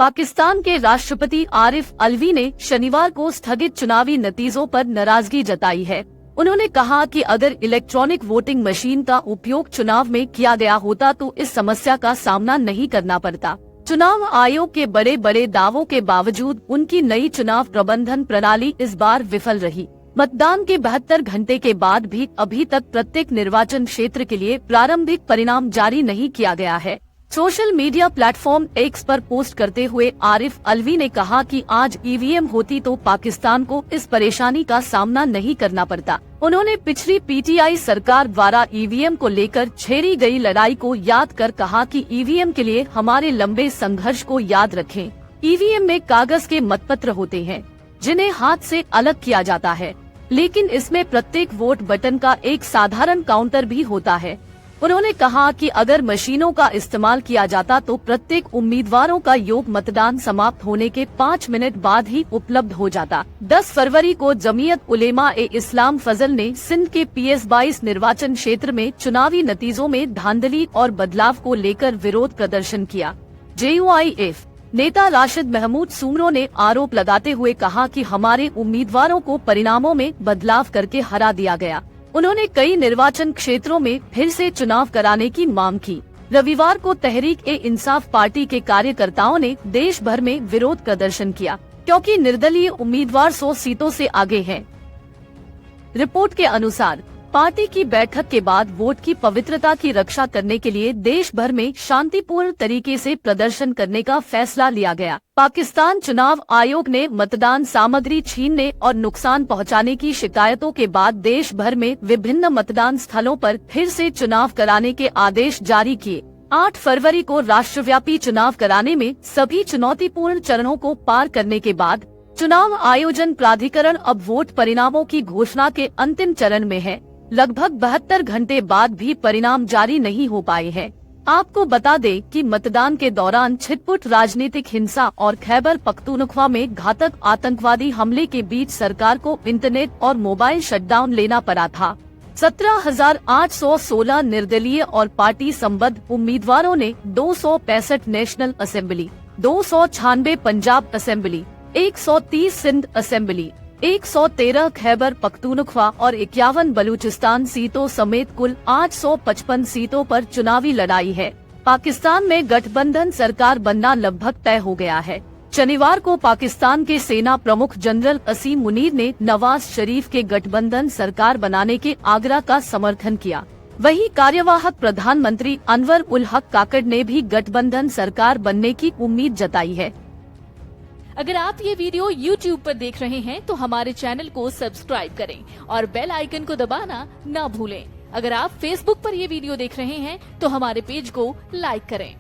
पाकिस्तान के राष्ट्रपति आरिफ अलवी ने शनिवार को स्थगित चुनावी नतीजों पर नाराजगी जताई है। उन्होंने कहा कि अगर इलेक्ट्रॉनिक वोटिंग मशीन का उपयोग चुनाव में किया गया होता तो इस समस्या का सामना नहीं करना पड़ता। चुनाव आयोग के बड़े बड़े दावों के बावजूद उनकी नई चुनाव प्रबंधन प्रणाली इस बार विफल रही। मतदान के 72 घंटे के बाद भी अभी तक प्रत्येक निर्वाचन क्षेत्र के लिए प्रारंभिक परिणाम जारी नहीं किया गया है। सोशल मीडिया प्लेटफॉर्म एक्स पर पोस्ट करते हुए आरिफ अलवी ने कहा कि आज ईवीएम होती तो पाकिस्तान को इस परेशानी का सामना नहीं करना पड़ता। उन्होंने पिछली पीटीआई सरकार द्वारा ईवीएम को लेकर छेड़ी गई लड़ाई को याद कर कहा कि ईवीएम के लिए हमारे लंबे संघर्ष को याद रखें। ईवीएम में कागज के मतपत्र होते हैं जिन्हें हाथ से अलग किया जाता है, लेकिन इसमें प्रत्येक वोट बटन का एक साधारण काउंटर भी होता है। उन्होंने कहा कि अगर मशीनों का इस्तेमाल किया जाता तो प्रत्येक उम्मीदवारों का योग मतदान समाप्त होने के 5 मिनट बाद ही उपलब्ध हो जाता। 10 फरवरी को जमीयत उलेमा ए इस्लाम फजल ने सिंध के PS 22 निर्वाचन क्षेत्र में चुनावी नतीजों में धांधली और बदलाव को लेकर विरोध प्रदर्शन किया। JUIF नेता राशिद महमूद सुमरो ने आरोप लगाते हुए कहा कि हमारे उम्मीदवारों को परिणामों में बदलाव करके हरा दिया गया। उन्होंने कई निर्वाचन क्षेत्रों में फिर से चुनाव कराने की मांग की। रविवार को तहरीक-ए-इंसाफ पार्टी के कार्यकर्ताओं ने देश भर में विरोध प्रदर्शन किया क्योंकि निर्दलीय उम्मीदवार 100 सीटों से आगे हैं। रिपोर्ट के अनुसार पार्टी की बैठक के बाद वोट की पवित्रता की रक्षा करने के लिए देश भर में शांतिपूर्ण तरीके से प्रदर्शन करने का फैसला लिया गया। पाकिस्तान चुनाव आयोग ने मतदान सामग्री छीनने और नुकसान पहुंचाने की शिकायतों के बाद देश भर में विभिन्न मतदान स्थलों पर फिर से चुनाव कराने के आदेश जारी किए। 8 फरवरी को राष्ट्रव्यापी चुनाव कराने में सभी चुनौतीपूर्ण चरणों को पार करने के बाद चुनाव आयोजन प्राधिकरण अब वोट परिणामों की घोषणा के अंतिम चरण में है। लगभग 72 घंटे बाद भी परिणाम जारी नहीं हो पाए हैं। आपको बता दें कि मतदान के दौरान छिटपुट राजनीतिक हिंसा और खैबर पख्तूनख्वा में घातक आतंकवादी हमले के बीच सरकार को इंटरनेट और मोबाइल शटडाउन लेना पड़ा था। 17,816 निर्दलीय और पार्टी संबद्ध उम्मीदवारों ने 265 national assembly, 296 Punjab assembly, 130 Sindh assembly, 113 Khyber Pakhtunkhwa और 51 बलूचिस्तान सीटों समेत कुल 855 सीटों पर चुनावी लड़ाई है। पाकिस्तान में गठबंधन सरकार बनना लगभग तय हो गया है। शनिवार को पाकिस्तान के सेना प्रमुख जनरल असीम मुनीर ने नवाज शरीफ के गठबंधन सरकार बनाने के आग्रह का समर्थन किया। वहीं कार्यवाहक प्रधानमंत्री अनवर उल हक काकड़ ने भी गठबंधन सरकार बनने की उम्मीद जताई है। अगर आप ये वीडियो YouTube पर देख रहे हैं तो हमारे चैनल को सब्सक्राइब करें और बेल आइकन को दबाना ना भूलें। अगर आप Facebook पर ये वीडियो देख रहे हैं तो हमारे पेज को लाइक करें।